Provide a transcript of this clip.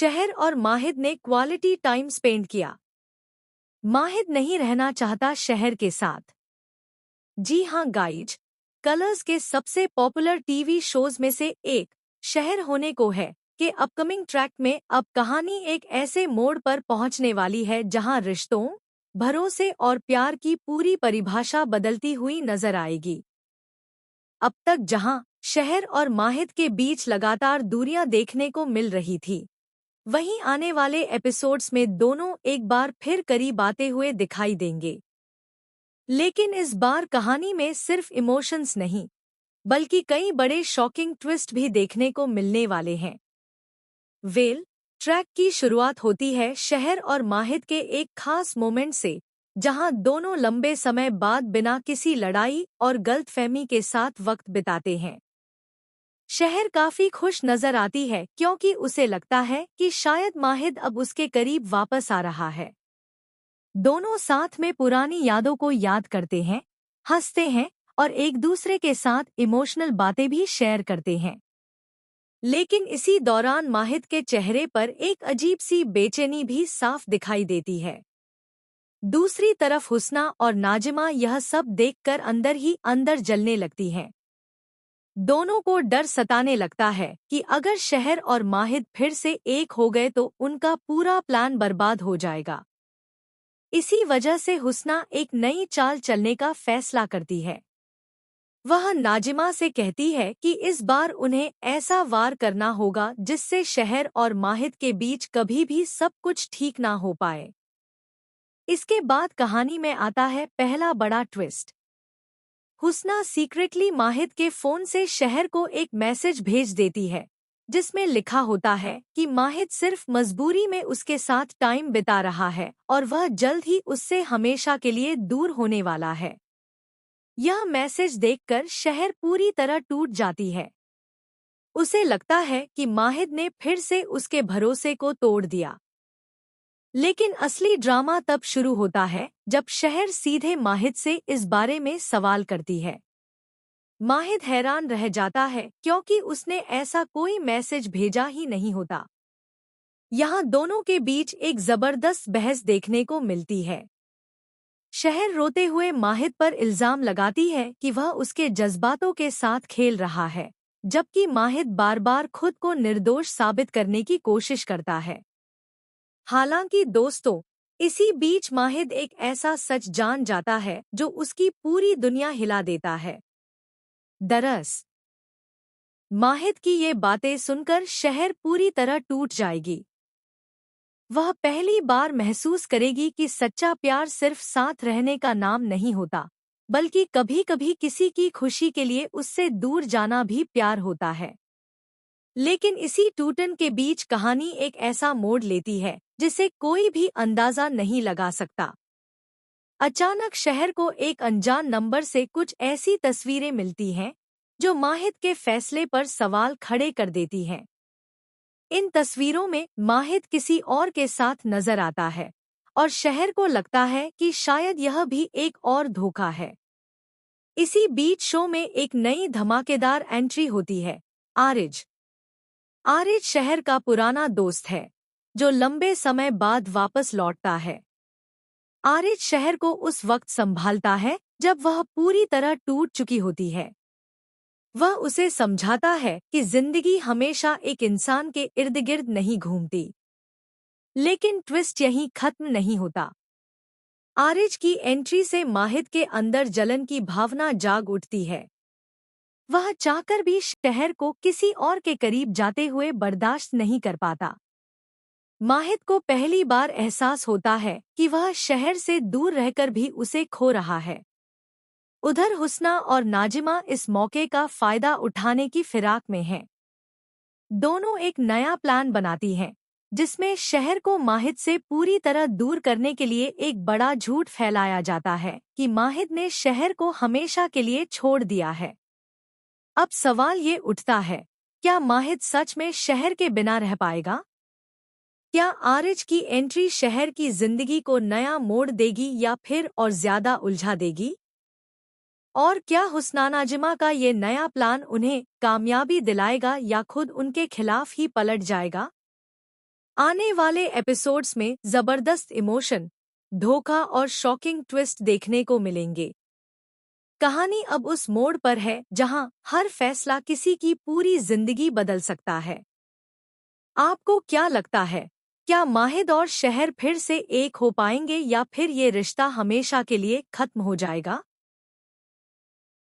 शहर और माहिद ने क्वालिटी टाइम स्पेंड किया। माहिद नहीं रहना चाहता शहर के साथ। जी हाँ गाइज, कलर्स के सबसे पॉपुलर टीवी शोज में से एक शहर होने को है कि अपकमिंग ट्रैक में अब कहानी एक ऐसे मोड़ पर पहुंचने वाली है जहां रिश्तों, भरोसे और प्यार की पूरी परिभाषा बदलती हुई नजर आएगी। अब तक जहां शहर और माहिद के बीच लगातार दूरियां देखने को मिल रही थी, वहीं आने वाले एपिसोड्स में दोनों एक बार फिर करीब आते हुए दिखाई देंगे। लेकिन इस बार कहानी में सिर्फ इमोशंस नहीं, बल्कि कई बड़े शॉकिंग ट्विस्ट भी देखने को मिलने वाले हैं। वेल, ट्रैक की शुरुआत होती है शहर और माहिद के एक खास मोमेंट से, जहां दोनों लंबे समय बाद बिना किसी लड़ाई और गलतफहमी के साथ वक्त बिताते हैं। शहर काफी खुश नजर आती है क्योंकि उसे लगता है कि शायद माहिद अब उसके करीब वापस आ रहा है। दोनों साथ में पुरानी यादों को याद करते हैं, हंसते हैं और एक दूसरे के साथ इमोशनल बातें भी शेयर करते हैं। लेकिन इसी दौरान माहिद के चेहरे पर एक अजीब सी बेचैनी भी साफ दिखाई देती है। दूसरी तरफ हुस्ना और नाजिमा यह सब देखकर अंदर ही अंदर जलने लगती हैं। दोनों को डर सताने लगता है कि अगर शहर और माहिद फिर से एक हो गए तो उनका पूरा प्लान बर्बाद हो जाएगा। इसी वजह से हुस्ना एक नई चाल चलने का फैसला करती है। वह नाजिमा से कहती है कि इस बार उन्हें ऐसा वार करना होगा जिससे शहर और माहिद के बीच कभी भी सब कुछ ठीक ना हो पाए। इसके बाद कहानी में आता है पहला बड़ा ट्विस्ट। हुस्ना सीक्रेटली माहिद के फोन से शहर को एक मैसेज भेज देती है, जिसमें लिखा होता है कि माहिद सिर्फ मजबूरी में उसके साथ टाइम बिता रहा है और वह जल्द ही उससे हमेशा के लिए दूर होने वाला है। यह मैसेज देखकर शहर पूरी तरह टूट जाती है। उसे लगता है कि माहिद ने फिर से उसके भरोसे को तोड़ दिया। लेकिन असली ड्रामा तब शुरू होता है जब शहर सीधे माहिद से इस बारे में सवाल करती है। माहिद हैरान रह जाता है क्योंकि उसने ऐसा कोई मैसेज भेजा ही नहीं होता। यहाँ दोनों के बीच एक जबरदस्त बहस देखने को मिलती है। शहर रोते हुए माहिद पर इल्जाम लगाती है कि वह उसके जज्बातों के साथ खेल रहा है, जबकि माहिद बार बार खुद को निर्दोष साबित करने की कोशिश करता है। हालांकि दोस्तों, इसी बीच माहिद एक ऐसा सच जान जाता है जो उसकी पूरी दुनिया हिला देता है। दरअसल माहिद की ये बातें सुनकर शहर पूरी तरह टूट जाएगी। वह पहली बार महसूस करेगी कि सच्चा प्यार सिर्फ साथ रहने का नाम नहीं होता, बल्कि कभी-कभी किसी की खुशी के लिए उससे दूर जाना भी प्यार होता है। लेकिन इसी टूटन के बीच कहानी एक ऐसा मोड़ लेती है जिसे कोई भी अंदाजा नहीं लगा सकता। अचानक शहर को एक अनजान नंबर से कुछ ऐसी तस्वीरें मिलती हैं जो माहिद के फैसले पर सवाल खड़े कर देती हैं। इन तस्वीरों में माहिद किसी और के साथ नजर आता है और शहर को लगता है कि शायद यह भी एक और धोखा है। इसी बीच शो में एक नई धमाकेदार एंट्री होती है, आरिज। आरिज शहर का पुराना दोस्त है, जो लंबे समय बाद वापस लौटता है। आरिज शहर को उस वक्त संभालता है जब वह पूरी तरह टूट चुकी होती है। वह उसे समझाता है कि जिंदगी हमेशा एक इंसान के इर्द गिर्द नहीं घूमती। लेकिन ट्विस्ट यहीं खत्म नहीं होता। आरिज की एंट्री से माहिद के अंदर जलन की भावना जाग उठती है। वह चाहकर भी शहर को किसी और के करीब जाते हुए बर्दाश्त नहीं कर पाता। माहिद को पहली बार एहसास होता है कि वह शहर से दूर रहकर भी उसे खो रहा है। उधर हुस्ना और नाजिमा इस मौके का फायदा उठाने की फिराक में हैं। दोनों एक नया प्लान बनाती हैं, जिसमें शहर को माहिद से पूरी तरह दूर करने के लिए एक बड़ा झूठ फैलाया जाता है कि माहिद ने शहर को हमेशा के लिए छोड़ दिया है। अब सवाल ये उठता है, क्या माहिद सच में शहर के बिना रह पाएगा? क्या आरिज की एंट्री शहर की जिंदगी को नया मोड़ देगी या फिर और ज्यादा उलझा देगी? और क्या हुस्ना नाजिमा का ये नया प्लान उन्हें कामयाबी दिलाएगा या खुद उनके खिलाफ ही पलट जाएगा? आने वाले एपिसोड्स में जबरदस्त इमोशन, धोखा और शॉकिंग ट्विस्ट देखने को मिलेंगे। कहानी अब उस मोड़ पर है जहां हर फैसला किसी की पूरी जिंदगी बदल सकता है। आपको क्या लगता है, क्या माहिद और शहर फिर से एक हो पाएंगे या फिर ये रिश्ता हमेशा के लिए खत्म हो जाएगा?